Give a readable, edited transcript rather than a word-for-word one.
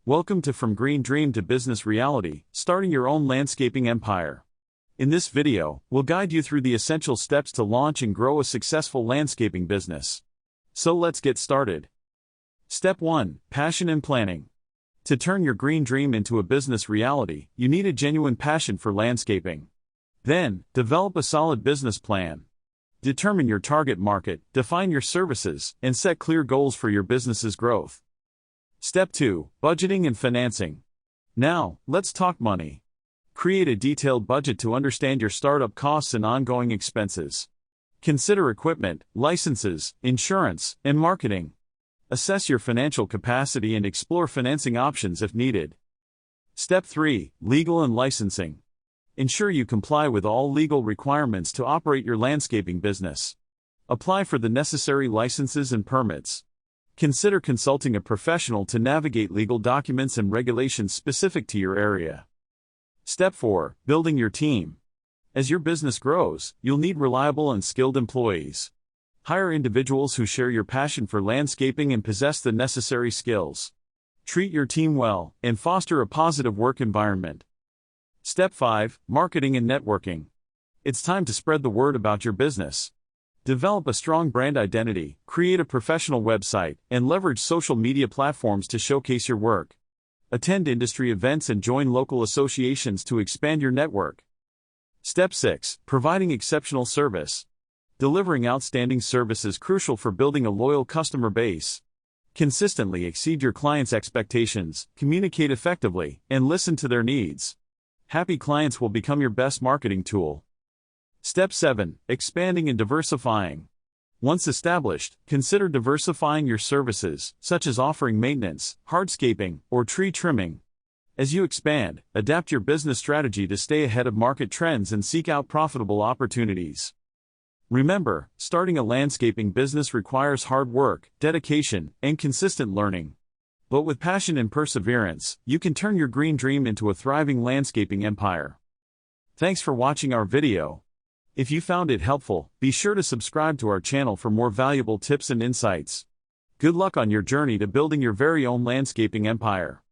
Welcome to From Green Dream to Business Reality, starting your own landscaping empire. In this video, we'll guide you through the essential steps to launch and grow a successful landscaping business. So let's get started. Step 1. Passion and planning. To turn your green dream into a business reality, you need a genuine passion for landscaping. Then, develop a solid business plan. Determine your target market, define your services, and set clear goals for your business's growth. Step 2. Budgeting and financing. Now, let's talk money. Create a detailed budget to understand your startup costs and ongoing expenses. Consider equipment, licenses, insurance, and marketing. Assess your financial capacity and explore financing options if needed. Step 3. Legal and licensing. Ensure you comply with all legal requirements to operate your landscaping business. Apply for the necessary licenses and permits. Consider consulting a professional to navigate legal documents and regulations specific to your area. Step 4. Building your team. As your business grows, you'll need reliable and skilled employees. Hire individuals who share your passion for landscaping and possess the necessary skills. Treat your team well, and foster a positive work environment. Step 5. Marketing and networking. It's time to spread the word about your business. Develop a strong brand identity, create a professional website, and leverage social media platforms to showcase your work. Attend industry events and join local associations to expand your network. Step 6. Providing exceptional service. Delivering outstanding service is crucial for building a loyal customer base. Consistently exceed your clients' expectations, communicate effectively, and listen to their needs. Happy clients will become your best marketing tool. Step 7. Expanding and diversifying. Once established, consider diversifying your services, such as offering maintenance, hardscaping, or tree trimming. As you expand, adapt your business strategy to stay ahead of market trends and seek out profitable opportunities. Remember, starting a landscaping business requires hard work, dedication, and consistent learning. But with passion and perseverance, you can turn your green dream into a thriving landscaping empire. Thanks for watching our video. If you found it helpful, be sure to subscribe to our channel for more valuable tips and insights. Good luck on your journey to building your very own landscaping empire.